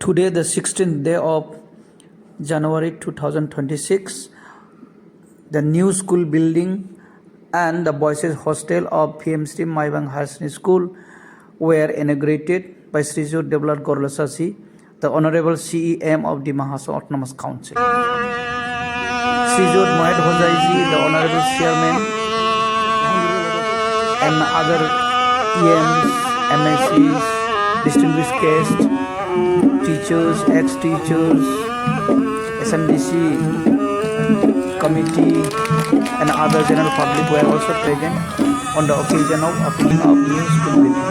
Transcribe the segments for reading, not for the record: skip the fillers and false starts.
Today, the 16th day of January 2026, the new school building and the boys' hostel of PMSHRI Maibang Higher Secondary School were inaugurated by Sjt Depolal Gorlosaji, the Honorable CEM of Dima Hasao Autonomous Council. Sjt Mohet Hojaiji, the Honorable Chairman, and other EMs, MHSS, distinguished guests, teachers, ex-teachers, SMDC committee, and other general public were also present on the occasion of opening of new school building.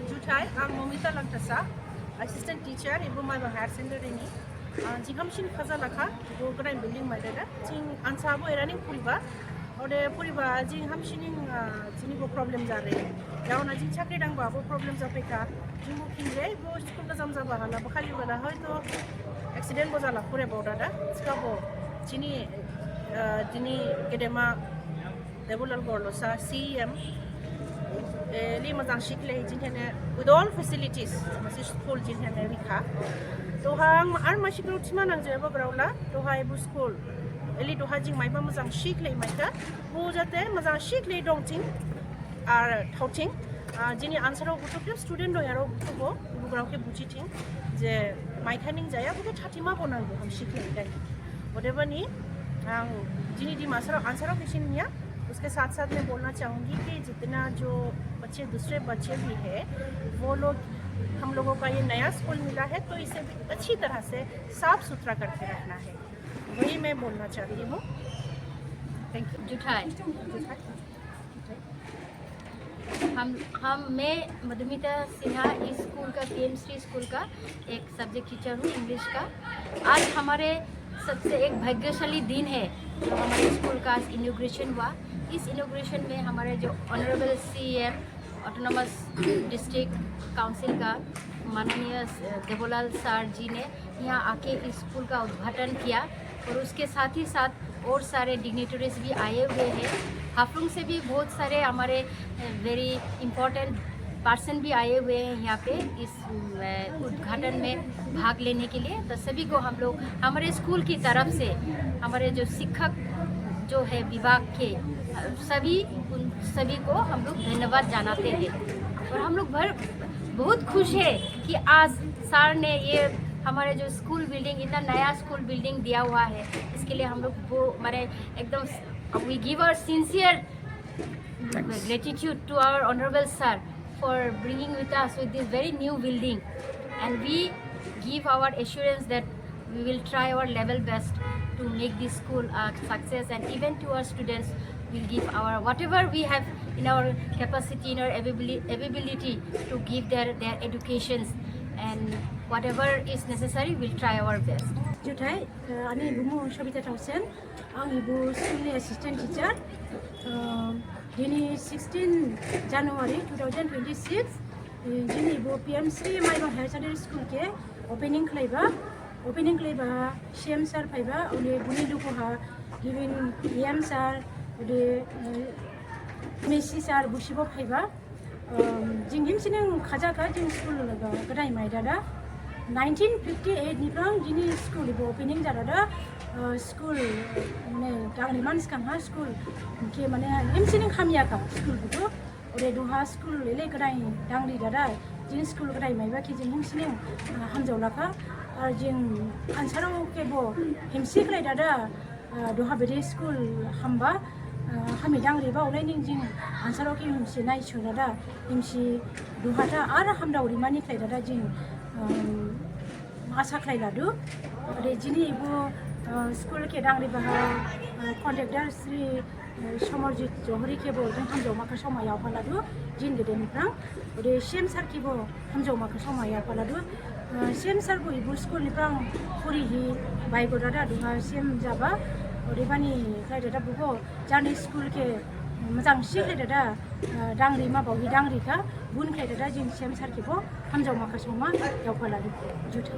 Jutai, I'm Momita Langthasa, assistant teacher, Ibu Maibang Higher Secondary ni. Jinghamshin khaza lakha, go grand building maidada. Jing ansabo eraning puriba, ode puriba jinghamshin jini go problem jare. Jao na jing chakri dang ba bo problem japeka. Jing bo kinre bo school ka jamza ba hala bakhali bala hoy to accident bo jala pure bodada. Skabo jini gedema Depolal Gorlosaji CEM li mazang shikle jinhene with all facilities masi school jinhene rikha to hang ar mashikru tima nang jeba braula to ha ibu school eli to ha jing maiba mazang shikle maita bo jate mazang shikle dongting ar thauting jini answer of student do yaro bo ibu grau ke buchiting je maikhaning jaya bo thatima bonango ham shikle dai whatever ni ang jini di masara answer of question niya उसके साथ साथ मैं बोलना चाहूँगी कि जितना जो बच्चे दूसरे बच्चे भी हैं वो लोग हम लोगों का ये नया स्कूल मिला है तो इसे अच्छी तरह से साफ सुथरा करके रखना है वही मैं बोलना चाहती हूँ थैंक यू जुठाई मैं मधुमिता सिन्हा इस स्कूल का PMSHRI स्कूल का एक सब्जेक्ट टीचर हूँ इंग्लिश का। आज हमारे सबसे एक भाग्यशाली दिन है जो हमारे स्कूल का इनॉग्रेशन हुआ। इस इनॉग्रेशन में हमारे जो honourable CEM autonomous district council का माननीय देपोलाल सर जी ने यहाँ आके इस स्कूल का उद्घाटन किया और उसके साथ ही साथ और सारे डिग्निटरीज भी आए हुए हैं। हाफुंग से भी बहुत सारे हमारे वेरी इम्पोर्टेंट पर्सन भी आए हुए हैं यहाँ पे इस उद्घाटन में भाग लेने के लिए। तो सभी को हम लोग हमारे स्कूल की तरफ से हमारे जो शिक्षक जो है विभाग के उन सभी को हम लोग धन्यवाद जनाते हैं। और हम लोग बहुत खुश है कि आज सर ने ये हमारे जो स्कूल बिल्डिंग इतना नया स्कूल बिल्डिंग दिया हुआ है, इसके लिए हम लोग वो हमारे एकदम we give our sincere gratitude to our honorable sir for bringing with us with this very new building, and we give our assurance that we will try our level best to make this school a success, and even to our students we'll give our whatever we have in our capacity, in our ability to give their educations, and whatever is necessary we'll try our best. Jutai, ani bumu Smt Thaosen, ang ibu school assistant teacher. Ini 16 January 2026, ini ibu PMSHRI Maibang Higher Secondary School ke opening kelaiba CM sir paiba, ule buni duku ha, given EM sir, ule Messi sir busibo paiba, jingim sineng kaja ka jing school laga kadai maidada. 1958 niprang jini school ibu opening jarada school mane dangri manis kan ha school ke mane imsining khamya ka school buto ore duha school lele kadai dangri dada jini school kadai maiba ki jing imsining hamjaula ka ar jing ansaro ke bo himsi kadai dada duha bede school hamba hami dangri ba ore ning jing ansaro ke himsi nai churada himsi duha ta ar hamda uri mani kadai dada jing आशा खालायलादु ओरै जिनि इबो school के दांग्रि बाहा contractor Shri Samarjit जहरी केबो जों हामजौ माखा समायाव फालादु जिन गेदेनिफ्रां ओरै सेम सार केबो हामजौ माखा समायाव फालादु सेम सार बो इबो स्कुल निफ्रां फरिहि बायगोदादा दुहा सेम जाबा ओरै बानि खायदादा बुबो जानि स्कुल के मोजां सिखायदादा दांग्रि माबावहि दांग्रिखा बुन खायदादा जिन सेम सार केबो हामजौ माखा समा याव फालादु जुथै